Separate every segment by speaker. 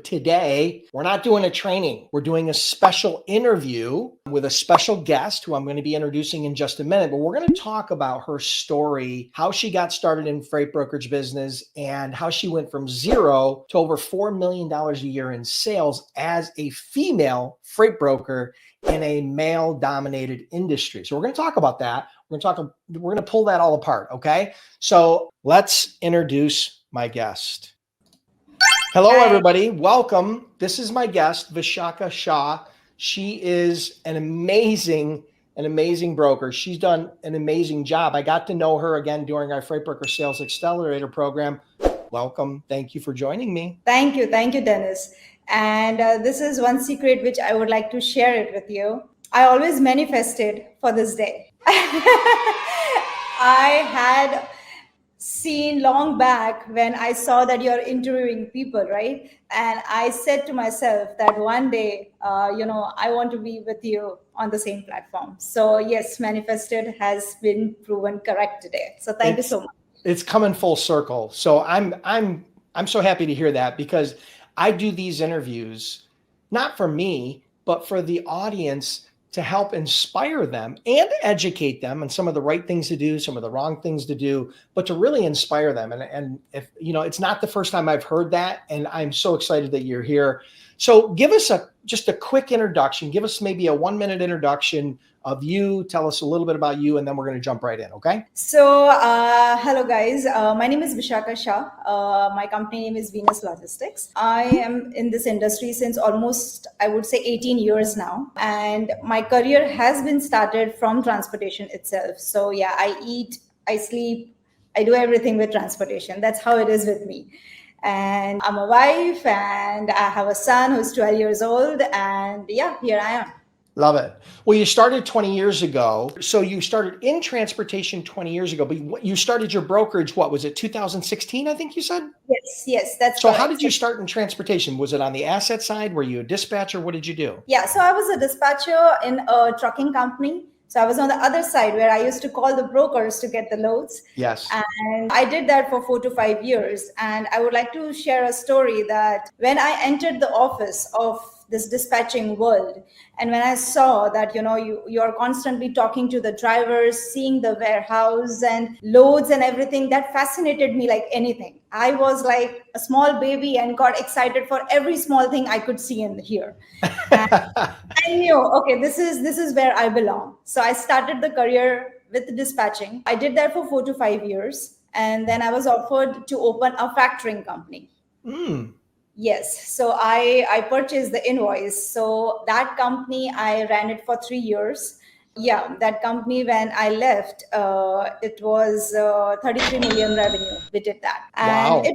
Speaker 1: Today, we're not doing a training. We're doing a special interview with a special guest who I'm going to be introducing in just a minute, but we're going to talk about her story, how she got started in freight brokerage business, and how she went from zero to over $4 million a year in sales as a female freight broker in a male-dominated industry. So we're going to talk about that. We're going to pull that all apart, okay? So let's introduce my guest. Hello, everybody. Welcome. This is my guest, Vishakha Shah. She is an amazing broker. She's done an amazing job. I got to know her again during our Freight Broker Sales Accelerator program. Welcome. Thank you for joining me.
Speaker 2: Thank you, Dennis. And this is one secret which I would like to share it with you. I always manifested for this day. I had seen long back when I saw that you're interviewing people, right? And I said to myself that one day, I want to be with you on the same platform. So yes, manifested has been proven correct today. So thank you so much.
Speaker 1: It's coming full circle. So I'm so happy to hear that, because I do these interviews not for me, but for the audience, to help inspire them and educate them on some of the right things to do, some of the wrong things to do, but to really inspire them. And if, it's not the first time I've heard that, and I'm so excited that you're here. So give us just a quick introduction. Give us maybe a 1-minute introduction of you. Tell us a little bit about you, and then we're going to jump right in. Okay.
Speaker 2: So, hello guys. My name is Vishakha Shah. My company name is Venus Logistics. I am in this industry since almost, I would say, 18 years now. And my career has been started from transportation itself. So yeah, I eat, I sleep, I do everything with transportation. That's how it is with me. And I'm a wife, and I have a son who's 12 years old. And yeah, here I am.
Speaker 1: Love it. Well, you started 20 years ago. So you started in transportation 20 years ago, but you started your brokerage, what was it, 2016, I think you said?
Speaker 2: Yes, that's
Speaker 1: so
Speaker 2: correct.
Speaker 1: How did you start in transportation? Was it on the asset side? Were you a dispatcher? What did you do?
Speaker 2: Yeah, so I was a dispatcher in a trucking company. So I was on the other side where I used to call the brokers to get the loads.
Speaker 1: Yes.
Speaker 2: And I did that for 4 to 5 years. And I would like to share a story that when I entered the office of this dispatching world, and when I saw that, you are constantly talking to the drivers, seeing the warehouse and loads and everything, that fascinated me like anything. I was like a small baby and got excited for every small thing I could see and hear. And I knew, okay, this is where I belong. So I started the career with dispatching. I did that for 4 to 5 years. And then I was offered to open a factoring company. Yes. So I purchased the invoice. So that company, I ran it for 3 years. Yeah, that company, when I left, it was 33 million revenue. We did that.
Speaker 1: Wow.
Speaker 2: And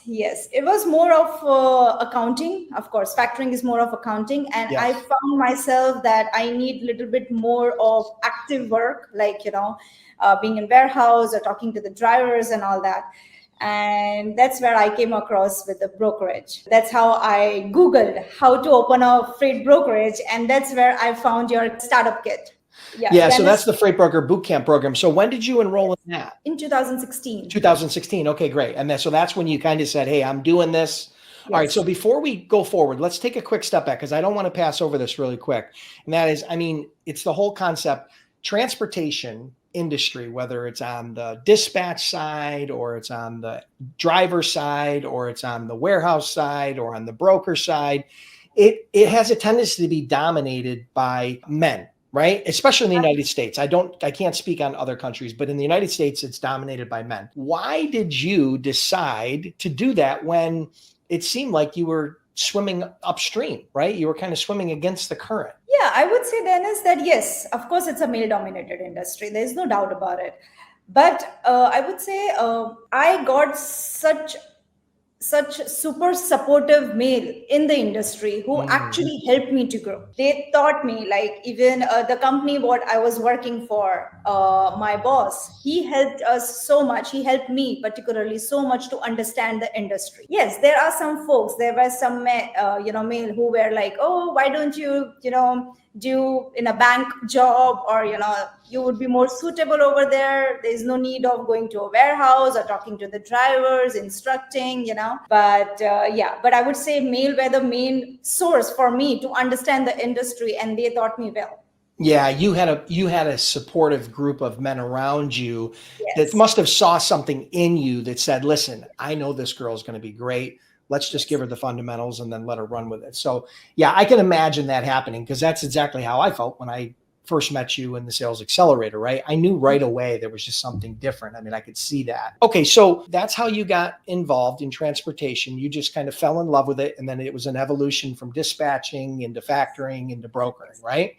Speaker 2: it was more of accounting. Of course, factoring is more of accounting. And yes. I found myself that I need a little bit more of active work, like, being in warehouse or talking to the drivers and all that. And that's where I came across with the brokerage. That's how I Googled how to open a freight brokerage. And that's where I found your startup kit.
Speaker 1: Yeah, so that's the Freight Broker Bootcamp program. So when did you enroll in that?
Speaker 2: In 2016.
Speaker 1: 2016. Okay, great. And so that's when you kind of said, hey, I'm doing this. Yes. All right. So before we go forward, let's take a quick step back, because I don't want to pass over this really quick. And that is, it's the whole concept, transportation industry, whether it's on the dispatch side or it's on the driver side or it's on the warehouse side or on the broker side, it has a tendency to be dominated by men, right? Especially in the United States. I can't speak on other countries, but in the United States, it's dominated by men. Why did you decide to do that when it seemed like you were swimming upstream, right? You were kind of swimming against the current.
Speaker 2: Yeah, I would say, Dennis, that yes, of course, it's a male-dominated industry. There's no doubt about it. But I would say I got such super supportive male in the industry who actually helped me to grow. They taught me, like, even the company what I was working for, my boss, he helped us so much. He helped me particularly so much to understand the industry. Yes, there were some male who were like, oh, why don't you, do in a bank job, or you would be more suitable over there. There's no need of going to a warehouse or talking to the drivers, instructing, but I would say male were the main source for me to understand the industry, and they taught me well.
Speaker 1: Yeah, you had a supportive group of men around you that
Speaker 2: Yes.
Speaker 1: must have saw something in you that said, listen, I know this girl's going to be great. Let's just give her the fundamentals and then let her run with it. So yeah, I can imagine that happening, because that's exactly how I felt when I first met you in the sales accelerator, right? I knew right away there was just something different. I mean, I could see that. Okay, so that's how you got involved in transportation. You just kind of fell in love with it, and then it was an evolution from dispatching into factoring into brokering, right?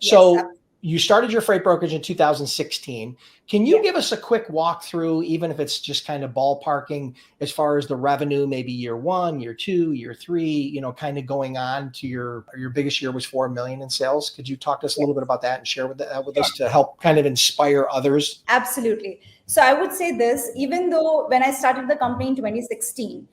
Speaker 1: So
Speaker 2: Yes.
Speaker 1: you started your freight brokerage in 2016. Can you
Speaker 2: Yeah.
Speaker 1: give us a quick walkthrough, even if it's just kind of ballparking, as far as the revenue, maybe year 1, year 2, year 3, kind of going on to your biggest year was 4 million in sales. Could you talk to us a little bit about that and share with us to help kind of inspire others?
Speaker 2: Absolutely. So I would say this, even though when I started the company in 2016,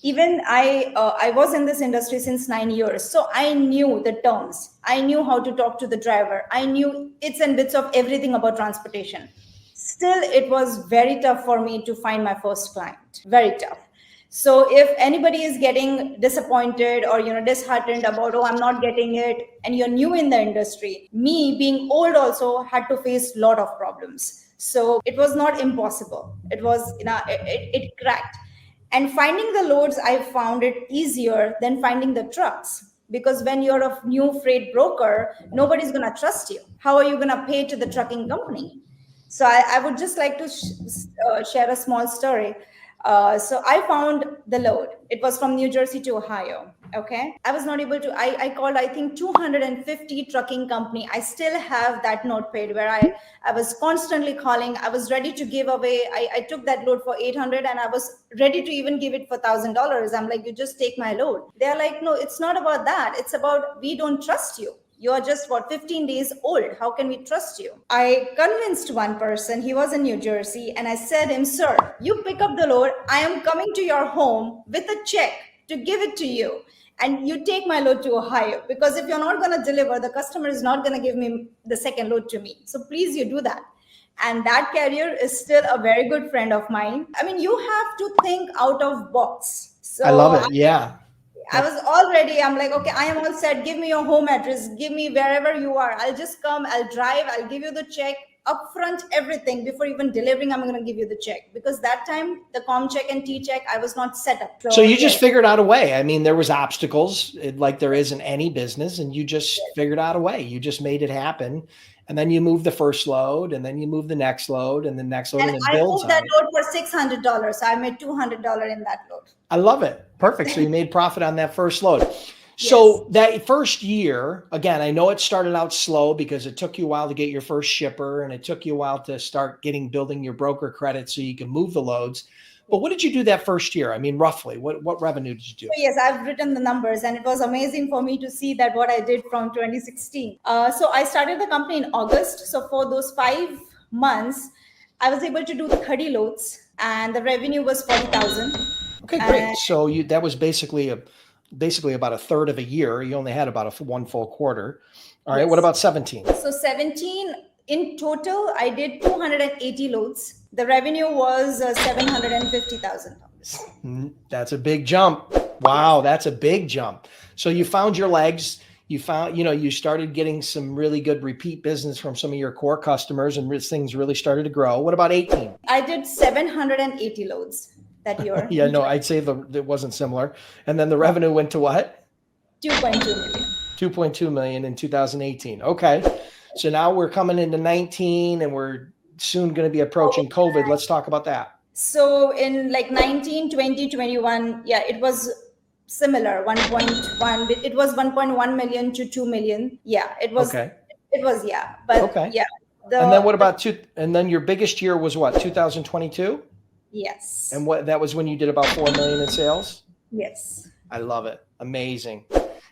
Speaker 2: even I was in this industry since 9 years, so I knew the terms. I knew how to talk to the driver. I knew its and bits of everything about transportation. Still, it was very tough for me to find my first client. Very tough. So if anybody is getting disappointed or disheartened about, oh, I'm not getting it, and you're new in the industry, me being old also had to face a lot of problems. So it was not impossible. It was it cracked. And finding the loads, I found it easier than finding the trucks, because when you're a new freight broker, nobody's going to trust you. How are you going to pay to the trucking company? So I would just like to share a small story. So I found the load. It was from New Jersey to Ohio. Okay. I was not able to, I called, I think 250 trucking company. I still have that notepad where I was constantly calling. I was ready to give away. I took that load for 800 and I was ready to even give it for $1,000. I'm like, you just take my load. They're like, no, it's not about that. It's about, we don't trust you. You're just 15 days old. How can we trust you? I convinced one person, he was in New Jersey, and I said him, sir, you pick up the load. I am coming to your home with a check to give it to you. And you take my load to Ohio, because if you're not going to deliver, the customer is not going to give me the second load to me. So please, you do that. And that carrier is still a very good friend of mine. I mean, you have to think out of box.
Speaker 1: I love
Speaker 2: So
Speaker 1: it. Yeah.
Speaker 2: I was all ready. I'm like, okay, I am all set. Give me your home address. Give me wherever you are. I'll just come. I'll drive. I'll give you the check upfront, everything before even delivering. I'm going to give you the check, because that time the com check and T check, I was not set up.
Speaker 1: So you just
Speaker 2: yes.
Speaker 1: figured out a way. I mean, there was obstacles like there is in any business, and you just figured out a way. You just made it happen. And then you move the first load, and then you move the next load, and the next load, and it
Speaker 2: I
Speaker 1: builds
Speaker 2: moved that
Speaker 1: on
Speaker 2: load for $600. So I made $200 in that load.
Speaker 1: I love it. Perfect. So you made profit on that first load. So that first year, again, I know it started out slow because it took you a while to get your first shipper, and it took you a while to start building your broker credit so you can move the loads. But what did you do that first year? I mean, roughly, what revenue did you do?
Speaker 2: So yes, I've written the numbers, and it was amazing for me to see that what I did from 2016. So I started the company in August. So for those 5 months, I was able to do 30 loads, and the revenue was 40,000.
Speaker 1: Okay, great. So that was basically about a third of a year. You only had about one full quarter. All right. What about 17?
Speaker 2: So 17 in total, I did 280 loads. The revenue was $750,000.
Speaker 1: That's a big jump. Wow, that's a big jump. So you found your legs. You found, you started getting some really good repeat business from some of your core customers, and things really started to grow. What about 18?
Speaker 2: I did 780 loads that year.
Speaker 1: Yeah, no, I'd say it wasn't similar. And then the revenue went to what?
Speaker 2: 2.2 million.
Speaker 1: 2.2 million in 2018. Okay. So now we're coming into 19, and we're soon going to be approaching COVID. Let's talk about that.
Speaker 2: So in like 19, 20, 21, yeah, it was similar. 1.1, it was 1.1 million to 2 million. Yeah, it was. Okay. It was, yeah. But okay. Yeah.
Speaker 1: And then what about and then your biggest year was what, 2022?
Speaker 2: Yes.
Speaker 1: And that was when you did about 4 million in sales?
Speaker 2: Yes.
Speaker 1: I love it. Amazing.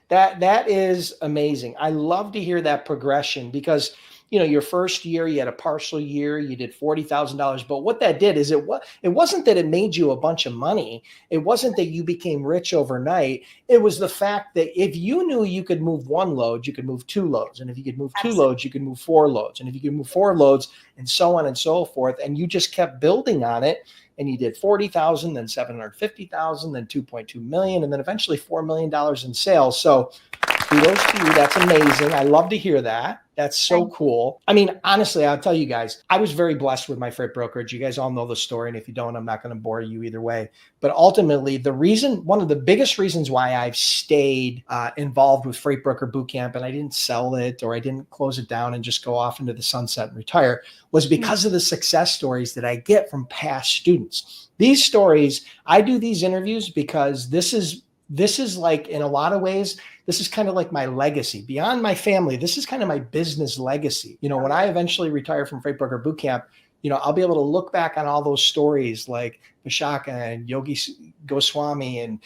Speaker 1: That is amazing. I love to hear that progression, because your first year, you had a partial year, you did $40,000. But what that did is it wasn't that it made you a bunch of money. It wasn't that you became rich overnight. It was the fact that if you knew you could move one load, you could move two loads. And if you could move two loads, you could move four loads. And if you could move four loads, and so on and so forth. And you just kept building on it. And you did 40,000, then 750,000, then 2.2 million, and then eventually $4 million in sales. So kudos to you. That's amazing. I love to hear that. That's so cool. I mean, honestly, I'll tell you guys, I was very blessed with my freight brokerage. You guys all know the story. And if you don't, I'm not going to bore you either way. But ultimately, one of the biggest reasons why I've stayed involved with Freight Broker Bootcamp and I didn't sell it or I didn't close it down and just go off into the sunset and retire was because of the success stories that I get from past students. These stories, I do these interviews because this is like, in a lot of ways, this is kind of like my legacy. Beyond my family, this is kind of my business legacy. When I eventually retire from Freight Broker Bootcamp, I'll be able to look back on all those stories like Vishakha and Yogi Goswami and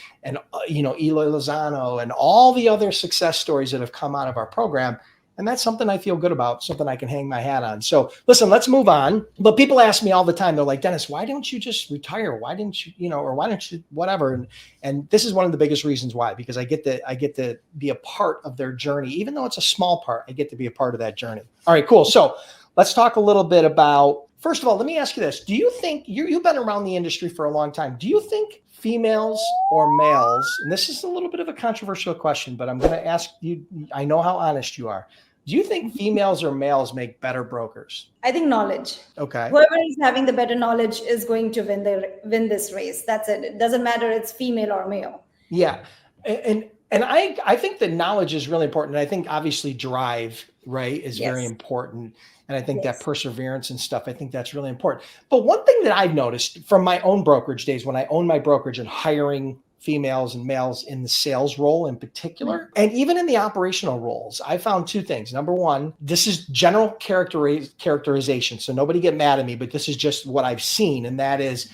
Speaker 1: Eloy Lozano and all the other success stories that have come out of our program. And that's something I feel good about, something I can hang my hat on. So listen, let's move on. But people ask me all the time, they're like, Dennis, why don't you just retire? Why didn't you, or why don't you, whatever. And this is one of the biggest reasons why, because I get to be a part of their journey. Even though it's a small part, I get to be a part of that journey. All right, cool. So let's talk a little bit about, first of all, let me ask you this. Do you think, you've been around the industry for a long time. Do you think females or males, and this is a little bit of a controversial question, but I'm going to ask you, I know how honest you are. Do you think females or males make better brokers?
Speaker 2: I think knowledge.
Speaker 1: Okay.
Speaker 2: Whoever is having the better knowledge is going to win this race. That's it. It doesn't matter it's female or male.
Speaker 1: Yeah. And I think that knowledge is really important. And I think obviously drive, right, is very important. And I think that perseverance and stuff, I think that's really important. But one thing that I've noticed from my own brokerage days, when I owned my brokerage and hiring females and males in the sales role in particular, and even in the operational roles, I found two things. Number one, this is general characterization. So nobody get mad at me, but this is just what I've seen. And that is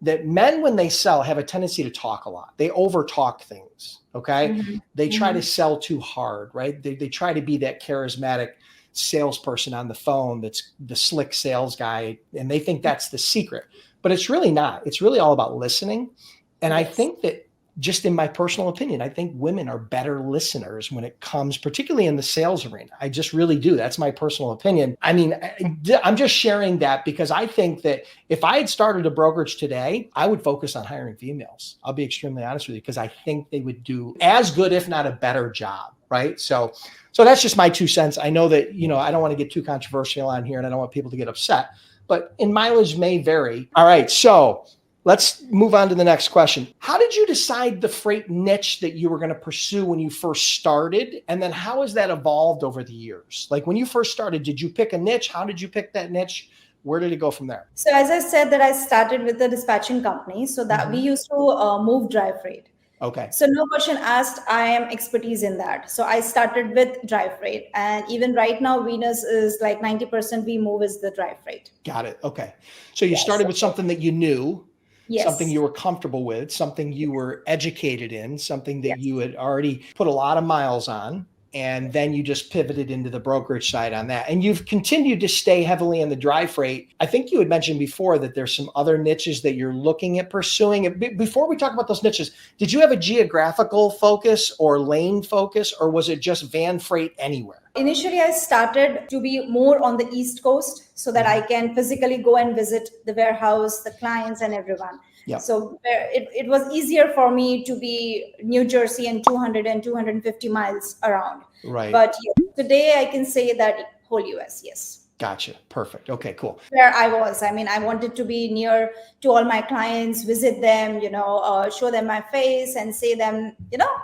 Speaker 1: that men, when they sell, have a tendency to talk a lot. They over talk things. Okay. They try to sell too hard, right? They try to be that charismatic salesperson on the phone. That's the slick sales guy. And they think that's the secret, but it's really not. It's really all about listening. And I think that, just in my personal opinion, I think women are better listeners when it comes, particularly in the sales arena. I just really do. That's my personal opinion. I mean, I'm just sharing that because I think that if I had started a brokerage today, I would focus on hiring females. I'll be extremely honest with you, because I think they would do as good, if not a better job. Right. So that's just my 2 cents. I know that, I don't want to get too controversial on here and I don't want people to get upset, but mileage may vary. All right. So let's move on to the next question. How did you decide the freight niche that you were going to pursue when you first started? And then how has that evolved over the years? Like when you first started, did you pick a niche? How did you pick that niche? Where did it go from there?
Speaker 2: So as I said that I started with the dispatching company, so that we used to move dry freight.
Speaker 1: Okay.
Speaker 2: So no question asked, I am expertise in that. So I started with dry freight. And even right now, Venus is like 90% we move is the dry freight.
Speaker 1: Got it. Okay. So you started with something that you knew.
Speaker 2: Yes.
Speaker 1: Something you were comfortable with, something you were educated in, something that you had already put a lot of miles on, and then you just pivoted into the brokerage side on that. And you've continued to stay heavily in the dry freight. I think you had mentioned before that there's some other niches that you're looking at pursuing. Before we talk about those niches, did you have a geographical focus or lane focus, or was it just van freight anywhere?
Speaker 2: Initially, I started to be more on the East Coast so that I can physically go and visit the warehouse, the clients, and everyone. Yep. So it was easier for me to be New Jersey and 200 and 250 miles around.
Speaker 1: Right.
Speaker 2: But today I can say that whole US, yes.
Speaker 1: Gotcha. Perfect. Okay, cool.
Speaker 2: Where I was, I wanted to be near to all my clients, visit them, show them my face and say them,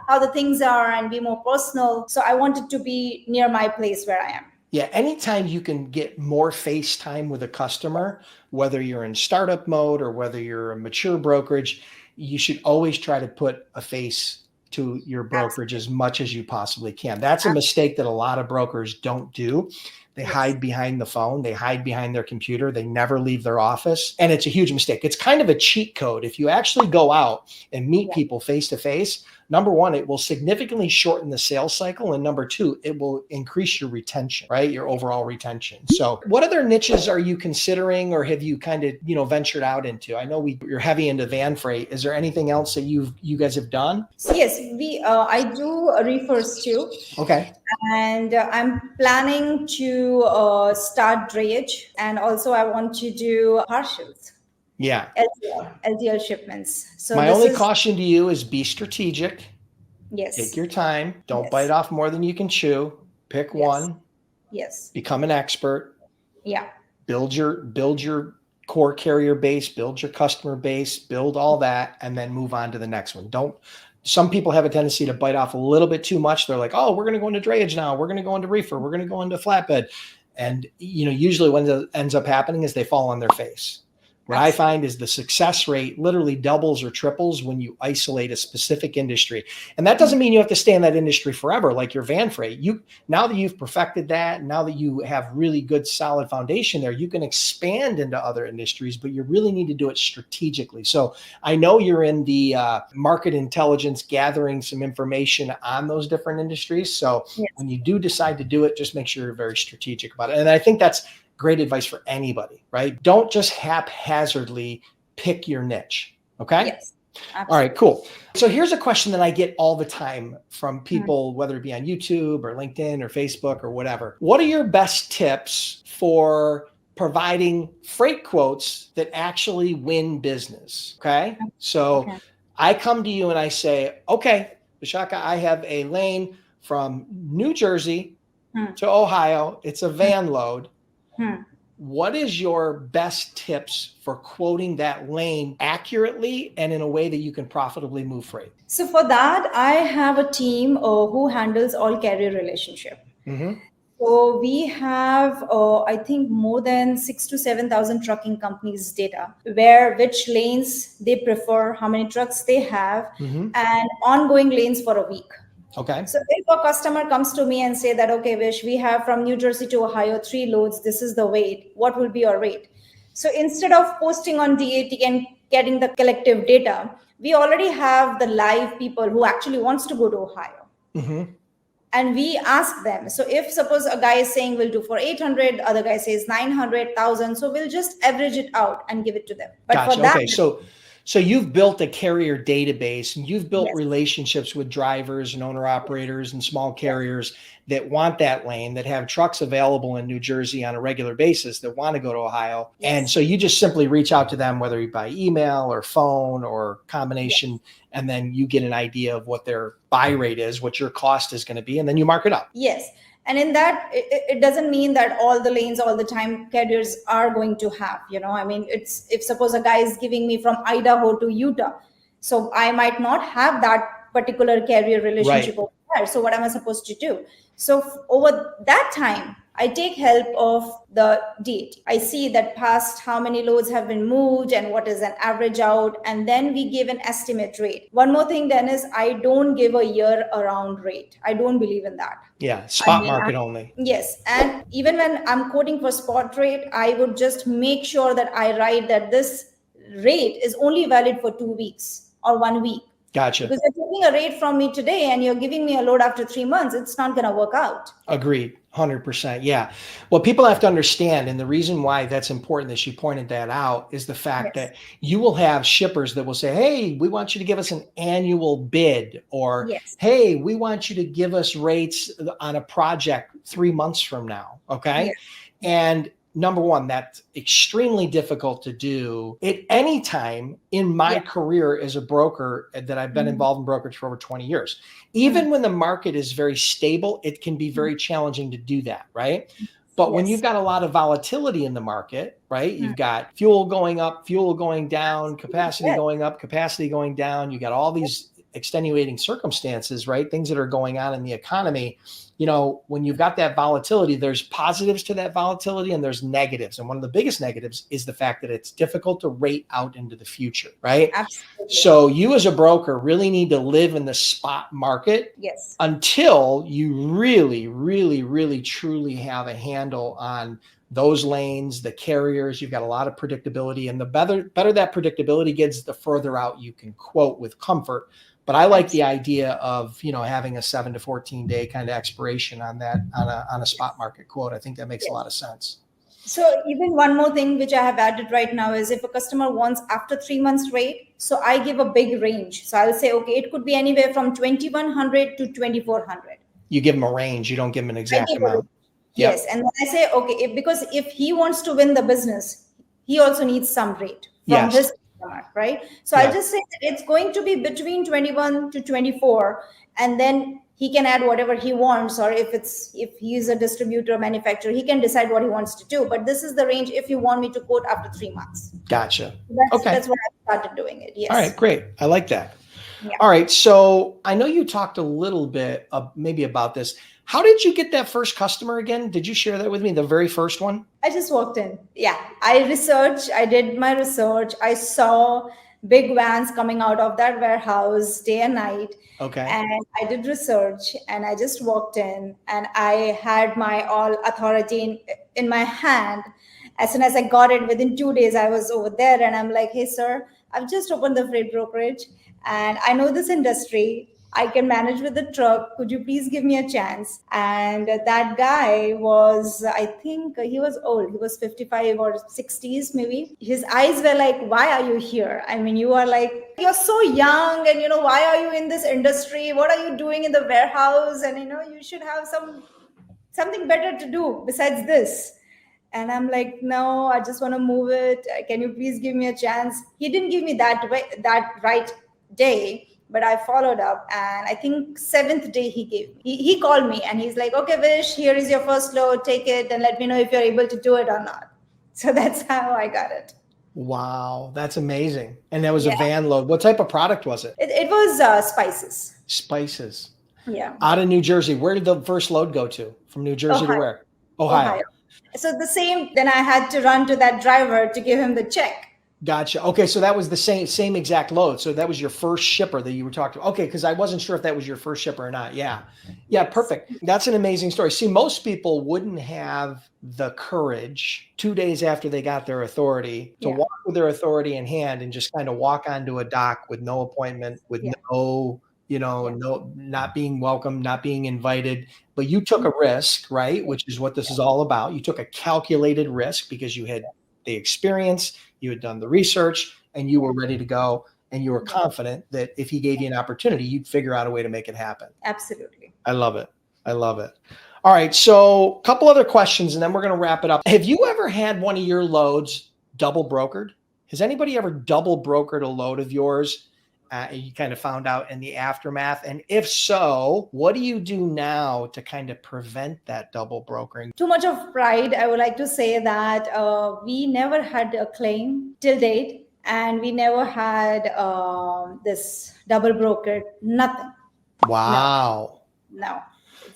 Speaker 2: how the things are and be more personal. So I wanted to be near my place where I am.
Speaker 1: Yeah. Anytime you can get more face time with a customer, whether you're in startup mode or whether you're a mature brokerage, you should always try to put a face to your brokerage as much as you possibly can. That's a mistake that a lot of brokers don't do. They
Speaker 2: Yes.
Speaker 1: hide behind the phone. They hide behind their computer. They never leave their office. And it's a huge mistake. It's kind of a cheat code. If you actually go out and meet
Speaker 2: Yeah.
Speaker 1: people face to face, number one, it will significantly shorten the sales cycle. And number two, it will increase your retention, right? Your overall retention. So what other niches are you considering, or have you kind of, ventured out into? I know you're heavy into van freight. Is there anything else that you guys have done?
Speaker 2: So yes, I do reefers too.
Speaker 1: Okay.
Speaker 2: And I'm planning to start drayage, and also I want to do partials,
Speaker 1: Yeah.
Speaker 2: LTL shipments. So
Speaker 1: My
Speaker 2: this
Speaker 1: only
Speaker 2: is,
Speaker 1: caution to you is be strategic. Take
Speaker 2: yes,
Speaker 1: your time. Don't
Speaker 2: Yes.
Speaker 1: bite off more than you can chew. Pick
Speaker 2: Yes.
Speaker 1: one.
Speaker 2: yes,
Speaker 1: Become an expert.
Speaker 2: yeah,
Speaker 1: Build your core carrier base. Build your customer base. Build all that, and then move on to the next one. Some people have a tendency to bite off a little bit too much. They're like, oh, we're going to go into drayage now. We're going to go into reefer. We're going to go into flatbed. And, usually what ends up happening is they fall on their face. What I find is the success rate literally doubles or triples when you isolate a specific industry. And that doesn't mean you have to stay in that industry forever, like your van freight. Now that you've perfected that, now that you have really good, solid foundation there, you can expand into other industries, but you really need to do it strategically. So I know you're in the market intelligence, gathering some information on those different industries. So
Speaker 2: yes.
Speaker 1: when you do decide to do it, just make sure you're very strategic about it. And I think that's great advice for anybody, right? Don't just haphazardly pick your niche. Okay.
Speaker 2: Yes. Absolutely.
Speaker 1: All right, cool. So here's a question that I get all the time from people, whether it be on YouTube or LinkedIn or Facebook or whatever. What are your best tips for providing freight quotes that actually win business? Okay. So I come to you and I say, okay, Vishakha, I have a lane from New Jersey to Ohio. It's a van load. What is your best tips for quoting that lane accurately and in a way that you can profitably move freight?
Speaker 2: So for that, I have a team who handles all carrier relationship. So we have, I think, more than 6,000 to 7,000 trucking companies' data, which lanes they prefer, how many trucks they have, and ongoing lanes for a week.
Speaker 1: Okay.
Speaker 2: So if a customer comes to me and say that, okay, Vish, we have from New Jersey to Ohio 3 loads, this is the weight, what will be your rate? So instead of posting on DAT and getting the collective data, we already have the live people who actually wants to go to Ohio. And we ask them. So if suppose a guy is saying we'll do for 800, other guy says 900, 1,000. So we'll just average it out and give it to them. But
Speaker 1: Gotcha.
Speaker 2: for that,
Speaker 1: Okay. So you've built a carrier database, and you've built
Speaker 2: Yes.
Speaker 1: relationships with drivers and owner operators and small carriers that want that lane, that have trucks available in New Jersey on a regular basis, that want to go to Ohio.
Speaker 2: Yes.
Speaker 1: And so you just simply reach out to them, whether by email or phone or combination, and then you get an idea of what their buy rate is, what your cost is going to be, and then you mark it up.
Speaker 2: Yes. And in that, it doesn't mean that all the lanes, all the time carriers are going to have, I mean, it's, if suppose a guy is giving me from Idaho to Utah, so I might not have that particular carrier relationship over there. So what am I supposed to do? So over that time, I take help of the DAT. I see that past how many loads have been moved and what is an average out. And then we give an estimate rate. One more thing then is I don't give a year around rate. I don't believe in that.
Speaker 1: Yeah. Spot market only.
Speaker 2: Yes. And even when I'm quoting for spot rate, I would just make sure that I write that this rate is only valid for 2 weeks or 1 week.
Speaker 1: Gotcha.
Speaker 2: Because you're taking a rate from me today and you're giving me a load after 3 months, it's not going to work out.
Speaker 1: Agreed. 100%. Yeah. Well, people have to understand, and the reason why that's important that she pointed that out is the fact that you will have shippers that will say, hey, we want you to give us an annual bid, or, hey, we want you to give us rates on a project 3 months from now. Okay. And number one, that's extremely difficult to do at any time in my career as a broker, that I've been involved in brokerage for over 20 years. Even when the market is very stable, it can be very challenging to do that, right? But when you've got a lot of volatility in the market, right? You've got fuel going up, fuel going down, capacity going up, capacity going down. You got all these extenuating circumstances, right? Things that are going on in the economy, you know, when you've got that volatility, there's positives to that volatility and there's negatives. And one of the biggest negatives is the fact that it's difficult to rate out into the future, right?
Speaker 2: Absolutely.
Speaker 1: So you as a broker really need to live in the spot market
Speaker 2: Yes.
Speaker 1: until you really, really, really, truly have a handle on those lanes, the carriers. You've got a lot of predictability, and the better that predictability gets, the further out you can quote with comfort. But I like the idea of, you know, having a 7 to 14 day kind of expiration on that, on a spot market quote. I think that makes a lot of sense.
Speaker 2: So even one more thing which I have added right now is if a customer wants after 3 months rate, so I give a big range. So I'll say, okay, it could be anywhere from 2100 to 2400.
Speaker 1: You give them a range. You don't give them an exact amount.
Speaker 2: Yes. And then I say, okay, because if he wants to win the business, he also needs some rate from his customer, right? So I'll just say that it's going to be between 21 to 24, and then he can add whatever he wants, or if he's a distributor or manufacturer, he can decide what he wants to do. But this is the range if you want me to quote after 3 months.
Speaker 1: Gotcha.
Speaker 2: That's what I started doing it. Yes.
Speaker 1: All right, great. I like that. Yeah. All right. So I know you talked a little bit maybe about this. How did you get that first customer again? Did you share that with me, the very first one?
Speaker 2: I just walked in. Yeah. I did my research. I saw big vans coming out of that warehouse day and night.
Speaker 1: Okay.
Speaker 2: And I did research and I just walked in and I had my all authority in my hand. As soon as I got it, within 2 days, I was over there and I'm like, hey, sir, I've just opened the freight brokerage and I know this industry. I can manage with the truck. Could you please give me a chance? And that guy was, I think he was old. He was 55 or 60s maybe. His eyes were like, why are you here? I mean, you're so young and, why are you in this industry? What are you doing in the warehouse? And, you should have something better to do besides this. And I'm like, no, I just want to move it. Can you please give me a chance? He didn't give me that right day. But I followed up, and I think 7th day he called me and he's like, okay, Vish, here is your first load, take it and let me know if you're able to do it or not. So that's how I got it.
Speaker 1: Wow, that's amazing. And that was a van load. What type of product was it?
Speaker 2: It was spices.
Speaker 1: Spices.
Speaker 2: Yeah.
Speaker 1: Out of New Jersey. Where did the first load go to? From New Jersey to where? Ohio.
Speaker 2: So then I had to run to that driver to give him the check.
Speaker 1: Gotcha. Okay, so that was the same exact load. So that was your first shipper that you were talking about. Okay, because I wasn't sure if that was your first shipper or not. Yeah, perfect. That's an amazing story. See, most people wouldn't have the courage 2 days after they got their authority to walk with their authority in hand and just kind of walk onto a dock with no appointment, with no, not being welcome, not being invited. But you took a risk, right? Which is what this is all about. You took a calculated risk because you had the experience, you had done the research, and you were ready to go, and you were confident that if he gave you an opportunity, you'd figure out a way to make it happen.
Speaker 2: Absolutely.
Speaker 1: I love it. All right. So a couple other questions, and then we're going to wrap it up. Have you ever had one of your loads double brokered? Has anybody ever double brokered a load of yours? You kind of found out in the aftermath. And if so, what do you do now to kind of prevent that double brokering?
Speaker 2: Too much of pride. I would like to say that we never had a claim till date, and we never had this double brokered. Nothing.
Speaker 1: Wow.
Speaker 2: No.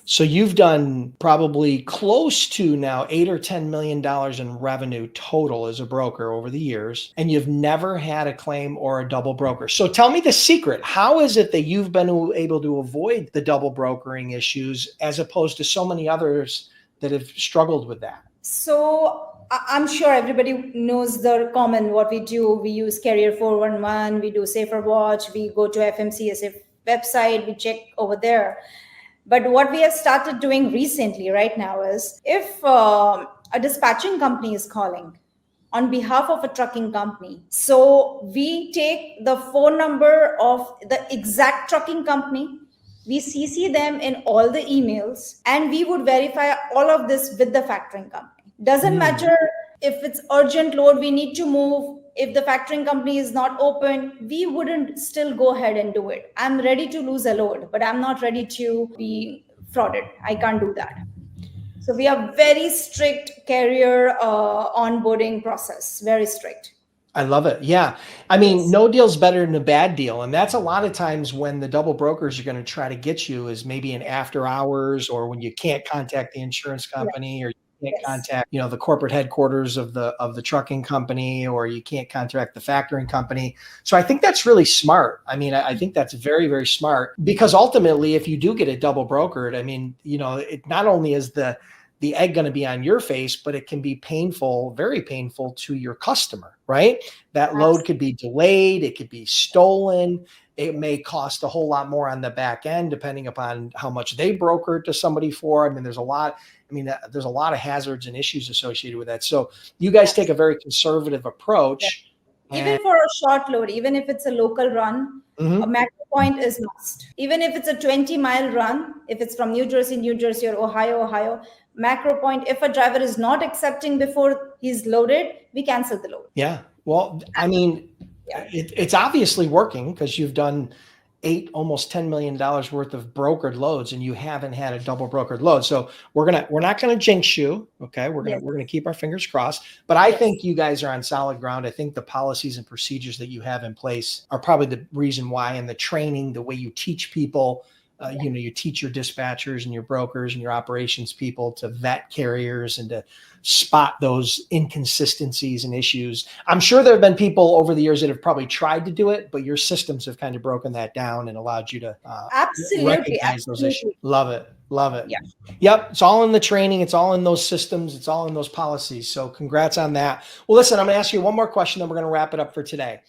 Speaker 1: So you've done probably close to now $8 or $10 million in revenue total as a broker over the years, and you've never had a claim or a double broker. So tell me the secret. How is it that you've been able to avoid the double brokering issues as opposed to so many others that have struggled with that?
Speaker 2: So I'm sure everybody knows the common what we do. We use Carrier 411, we do Safer Watch, we go to FMCSA website, we check over there. But what we have started doing recently right now is if a dispatching company is calling on behalf of a trucking company, so we take the phone number of the exact trucking company, we CC them in all the emails, and we would verify all of this with the factoring company. Doesn't matter if it's urgent load, we need to move. If the factoring company is not open, we wouldn't still go ahead and do it. I'm ready to lose a load, but I'm not ready to be frauded. I can't do that. So we have very strict carrier onboarding process, very strict.
Speaker 1: I love it. Yeah. I mean,
Speaker 2: Yes.
Speaker 1: no deal's better than a bad deal. And that's a lot of times when the double brokers are going to try to get you is maybe in after hours or when you can't contact the insurance company
Speaker 2: Yes.
Speaker 1: or you can't
Speaker 2: Yes.
Speaker 1: contact, the corporate headquarters of the trucking company or you can't contact the factoring company. So I think that's really smart. I mean, I think that's very, very smart because ultimately if you do get it double brokered, I mean, it not only is the egg going to be on your face, but it can be painful, very painful to your customer, right? That load could be delayed. It could be stolen. It may cost a whole lot more on the back end, depending upon how much they broker to somebody for. I mean, there's a lot. There's a lot of hazards and issues associated with that. So you guys take a
Speaker 2: Absolutely.
Speaker 1: very conservative approach.
Speaker 2: Even
Speaker 1: And
Speaker 2: for a short load, even if it's a local run, a
Speaker 1: Mhm.
Speaker 2: macro point is must. Even if it's a 20-mile run, if it's from New Jersey, or Ohio, macro point, if a driver is not accepting before he's loaded, we cancel the load.
Speaker 1: Yeah. Well, I mean,
Speaker 2: Yeah.
Speaker 1: it's obviously working because you've done almost $10 million worth of brokered loads and you haven't had a double brokered load. So we're not gonna jinx you. Okay.
Speaker 2: Yes.
Speaker 1: We're gonna keep our fingers crossed. But I
Speaker 2: Yes.
Speaker 1: think you guys are on solid ground. I think the policies and procedures that you have in place are probably the reason why, and the training, the way you teach people.
Speaker 2: Yeah.
Speaker 1: You teach your dispatchers and your brokers and your operations people to vet carriers and to spot those inconsistencies and issues. I'm sure there have been people over the years that have probably tried to do it, but your systems have kind of broken that down and allowed you to
Speaker 2: Absolutely.
Speaker 1: recognize those issues.
Speaker 2: Absolutely.
Speaker 1: Love it. Love it.
Speaker 2: Yeah.
Speaker 1: Yep. It's all in the training. It's all in those systems. It's all in those policies. So congrats on that. Well, listen, I'm going to ask you one more question, then we're going to wrap it up for today.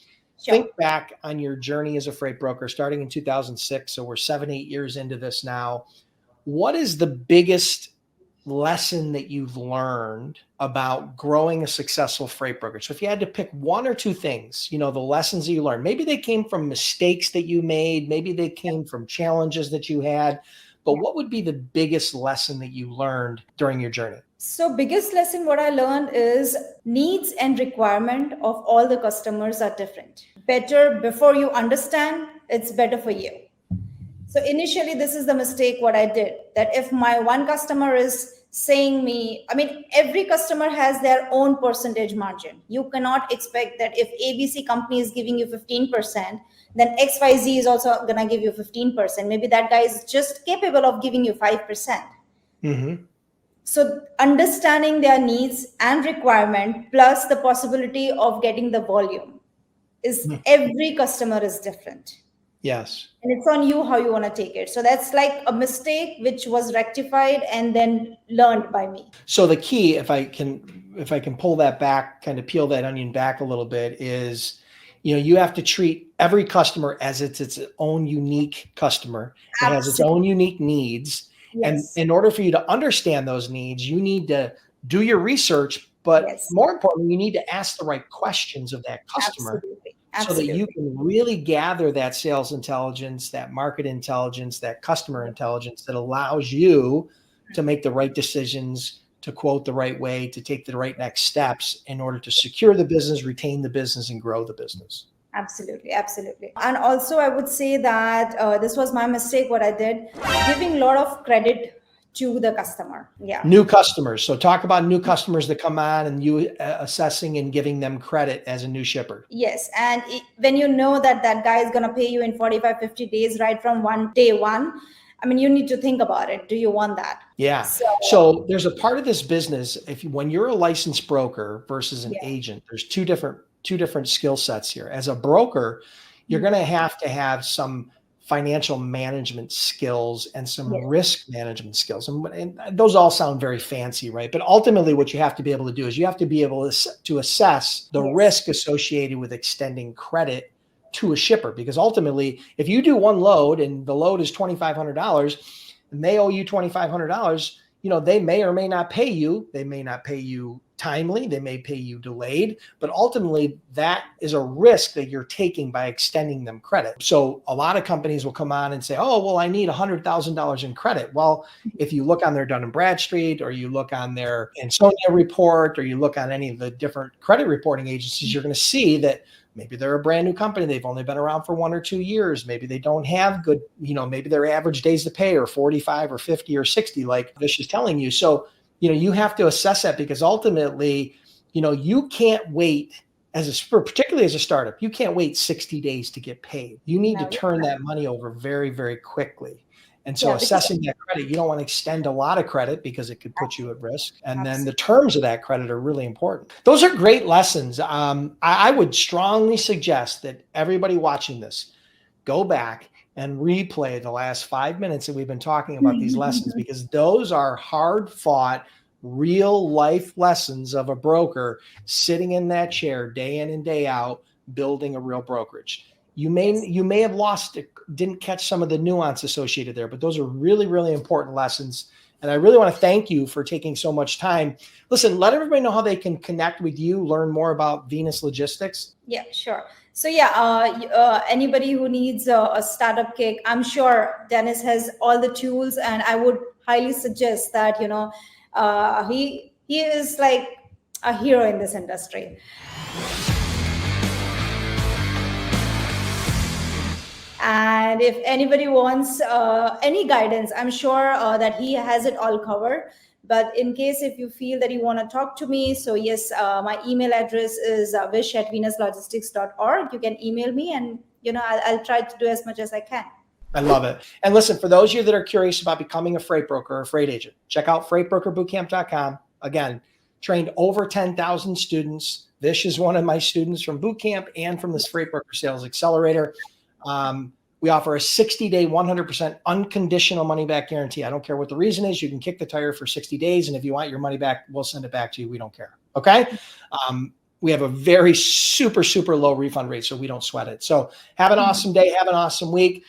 Speaker 2: Sure.
Speaker 1: Think back on your journey as a freight broker starting in 2006. So we're 7, 8 years into this now. What is the biggest lesson that you've learned about growing a successful freight broker? So if you had to pick one or two things, the lessons that you learned, maybe they came from mistakes that you made, maybe they came from challenges that you had, but what would be the biggest lesson that you learned during your journey?
Speaker 2: So biggest lesson what I learned is needs and requirement of all the customers are different. Better before you understand, it's better for you. So initially, this is the mistake what I did, that if my one customer is saying me, I mean, every customer has their own percentage margin. You cannot expect that if ABC company is giving you 15%, then XYZ is also going to give you 15%. Maybe that guy is just capable of giving you 5%.
Speaker 1: Mm-hmm.
Speaker 2: So understanding their needs and requirement plus the possibility of getting the volume is every customer is different.
Speaker 1: Yes.
Speaker 2: And it's on you how you want to take it. So that's like a mistake which was rectified and then learned by me.
Speaker 1: So the key, if I can pull that back, kind of peel that onion back a little bit, is you have to treat every customer as its own unique customer. It has its own
Speaker 2: Absolutely.
Speaker 1: unique needs. And
Speaker 2: Yes.
Speaker 1: in order for you to understand those needs, you need to do your research, but
Speaker 2: Yes.
Speaker 1: more importantly, you need to ask the right questions of that customer
Speaker 2: Absolutely.
Speaker 1: so that you
Speaker 2: Absolutely.
Speaker 1: can really gather that sales intelligence, that market intelligence, that customer intelligence that allows you to make the right decisions, to quote the right way, to take the right next steps in order to secure the business, retain the business, and grow the business.
Speaker 2: Absolutely. Absolutely. And also, I would say that this was my mistake, what I did, giving a lot of credit to the customer. Yeah.
Speaker 1: New customers. So talk about new customers that come on and you assessing and giving them credit as a new shipper.
Speaker 2: Yes. And when you know that that guy is going to pay you in 45, 50 days, right from day one, I mean, you need to think about it. Do you want that?
Speaker 1: Yeah.
Speaker 2: So,
Speaker 1: So there's a part of this business, when you're a licensed broker versus an
Speaker 2: yeah.
Speaker 1: agent, there's two different skill sets here. As a broker, you're going to have some financial management skills and some
Speaker 2: Yes.
Speaker 1: risk management skills. And those all sound very fancy, right? But ultimately what you have to be able to do is you have to be able to assess the
Speaker 2: Yes.
Speaker 1: risk associated with extending credit to a shipper. Because ultimately, if you do one load and the load is $2,500 and they owe you $2,500, they may or may not pay you. They may not pay you timely. They may pay you delayed, but ultimately that is a risk that you're taking by extending them credit. So a lot of companies will come on and say, oh, well, I need $100,000 in credit. Well, if you look on their Dun & Bradstreet, or you look on their Ansonia report, or you look on any of the different credit reporting agencies, you're going to see that maybe they're a brand new company. They've only been around for 1 or 2 years. Maybe they don't have good, maybe their average days to pay are 45 or 50 or 60, like Vish is telling you. So, you have to assess that, because ultimately, you can't wait particularly as a startup, you can't wait 60 days to get paid. You need to
Speaker 2: Now,
Speaker 1: turn that money over very, very quickly. And so
Speaker 2: yeah, because
Speaker 1: assessing that credit, you don't want to extend a lot of credit because it could put you at risk. And then the
Speaker 2: absolutely.
Speaker 1: terms of that credit are really important. Those are great lessons. I would strongly suggest that everybody watching this go back and replay the last 5 minutes that we've been talking about these lessons, because those are hard fought, real life lessons of a broker sitting in that chair day in and day out, building a real brokerage. You may have lost it, didn't catch some of the nuance associated there, but those are really, really important lessons. And I really want to thank you for taking so much time. Listen, let everybody know how they can connect with you, learn more about Venus Logistics.
Speaker 2: Yeah, sure. So yeah, anybody who needs a startup kick, I'm sure Dennis has all the tools, and I would highly suggest that he is like a hero in this industry. And if anybody wants any guidance, I'm sure that he has it all covered. But in case if you feel that you want to talk to me, so yes, my email address is vish@venuslogistics.org. You can email me, and I'll try to do as much as I can.
Speaker 1: I love it. And listen, for those of you that are curious about becoming a freight broker or a freight agent, check out freightbrokerbootcamp.com. Again, trained over 10,000 students. Vish is one of my students from bootcamp and from this Freight Broker Sales Accelerator. We offer a 60-day, 100% unconditional money-back guarantee. I don't care what the reason is. You can kick the tire for 60 days. And if you want your money back, we'll send it back to you. We don't care. Okay. We have a very super, super low refund rate, so we don't sweat it. So have an awesome day. Have an awesome week.